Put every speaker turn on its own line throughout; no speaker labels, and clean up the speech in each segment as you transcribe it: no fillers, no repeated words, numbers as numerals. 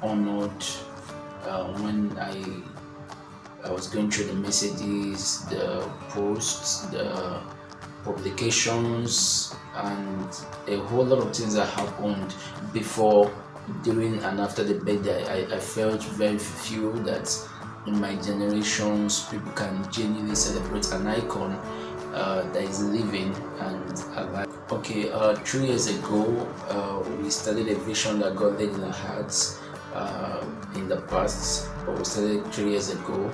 honored when I was going through the messages, the posts, the publications, and a whole lot of things that happened before, during, and after the birthday. I felt very fulfilled that in my generations people can genuinely celebrate an icon that is living and alive. Okay, 3 years ago, we started a vision that God laid in our hearts in the past, but we started 3 years ago,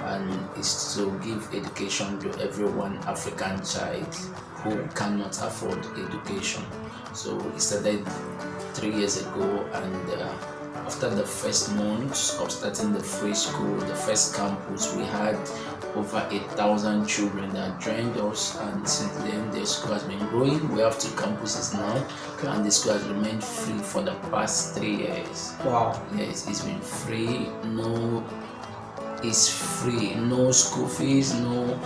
and it's to give education to every one African child who cannot afford education. So we started 3 years ago, and after the first month of starting the free school, the first campus, we had over 8,000 children that joined us, and since then the school has been growing. We have 2 campuses now, and the school has remained free for the past 3 years.
Wow.
Yes, it's been free. It's free. No school fees, no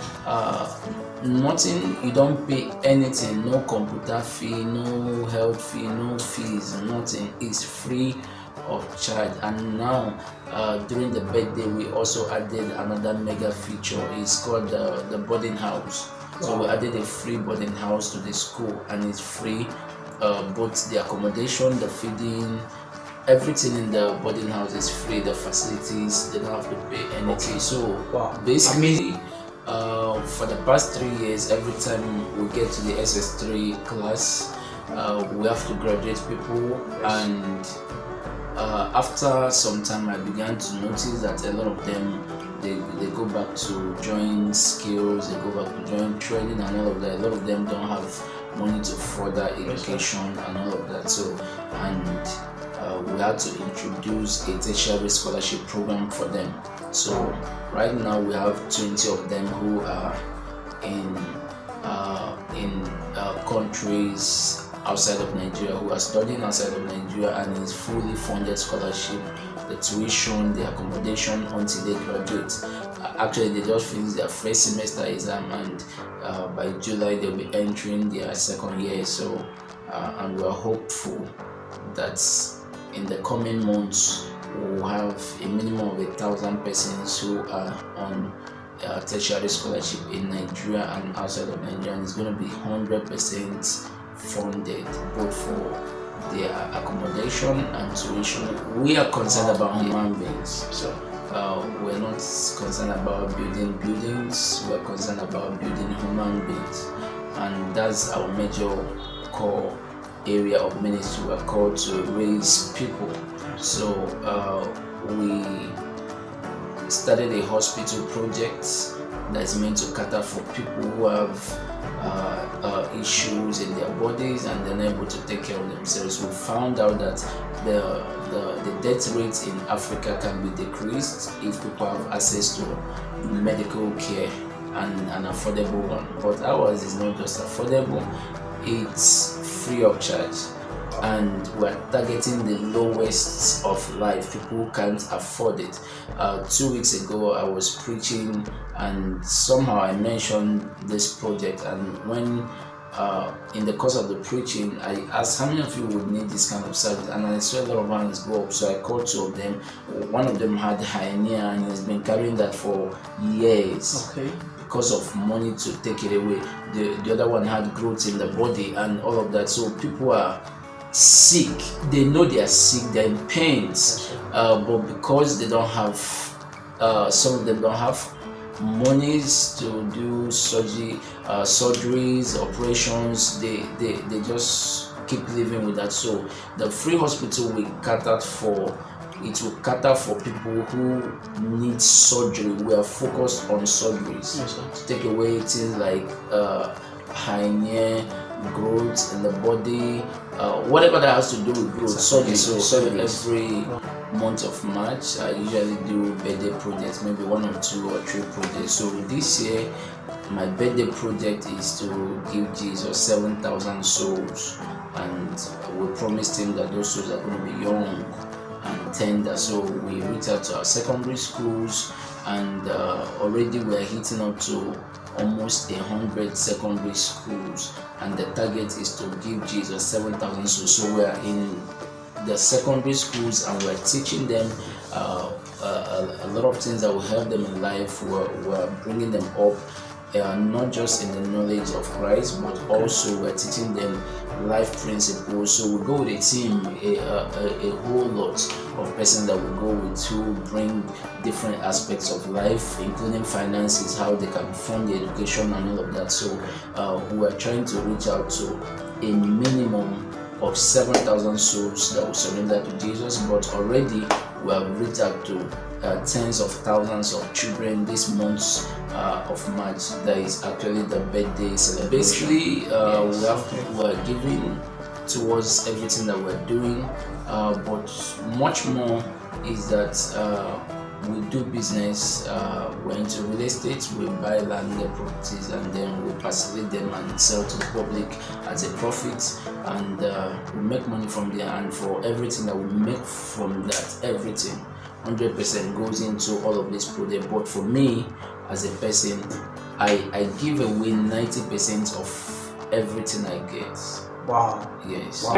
nothing. You don't pay anything. No computer fee, no health fee, no fees, nothing. It's free of charge. And now during the birthday, we also added another mega feature. It's called the boarding house. So we added a free boarding house to the school, and it's free, both the accommodation, the feeding, everything in the boarding house is free. The facilities, they don't have to pay anything. So basically, for the past 3 years, every time we get to the SS3 class, we have to graduate people, and after some time I began to notice that a lot of them, they go back to join skills, they go back to join training and all of that. A lot of them don't have money to further education and all of that. So, and we had to introduce a tertiary scholarship program for them. So right now we have 20 of them who are in countries outside of Nigeria, who are studying outside of Nigeria, and it's fully funded scholarship, the tuition, the accommodation until they graduate. Actually, they just finished their first semester exam, and by July they'll be entering their second year. So and we are hopeful that in the coming months we'll have a minimum of 1,000 persons who are on tertiary scholarship in Nigeria and outside of Nigeria, and it's going to be 100% funded, both for their accommodation and tuition. We are concerned about human beings, so we're not concerned about building buildings, we're concerned about building human beings, and that's our major core area of ministry. We're called to raise people. So we started a hospital project that's meant to cater for people who have issues in their bodies and they're not able to take care of themselves. We found out that the death rate in Africa can be decreased if people have access to medical care and an affordable one. But ours is not just affordable, it's free of charge. And we're targeting the lowest of life, people who can't afford it. 2 weeks ago I was preaching, and somehow I mentioned this project, and when in the course of the preaching I asked how many of you would need this kind of service, and I saw a lot of hands go up. So I called 2 of them. One of them had hernia and he's been carrying that for years.
Okay.
Because of money to take it away. The other one had growth in the body and all of that. So people are sick, they know they are sick, they're in pains, but because they don't have, some of them don't have monies to do surgeries, operations, they just keep living with that. So the free hospital we catered for, it will cater for people who need surgery. We are focused on surgeries to take away things like hernia, growth in the body, whatever that has to do with growth. So every month of March I usually do birthday projects, maybe 1 or 2 or 3 projects. So this year my birthday project is to give Jesus 7,000 souls, and we promised him that those souls are going to be young and tender. So we reach out to our secondary schools, and already we are hitting up to almost 100 secondary schools, and the target is to give Jesus 7,000 souls. So we are in the secondary schools, and we're teaching them a lot of things that will help them in life. We're bringing them up, not just in the knowledge of Christ, but also we're teaching them life principles. So we go with a team, a whole lot of persons that we go with to bring different aspects of life, including finances, how they can fund the education and all of that. So we are trying to reach out to a minimum of 7,000 souls that will surrender to Jesus, but already we have reached out to tens of thousands of children this month of March. That is actually the birthday celebration. Basically, we're giving towards everything that we're doing, but much more is that we do business. We're into real estate. We buy landed properties and then we facilitate them and sell to the public as a profit, and we make money from there. And for everything that we make from that, everything 100% goes into all of this project. But for me as a person, I give away 90% of everything I get.
Wow.
Yes.
Wow.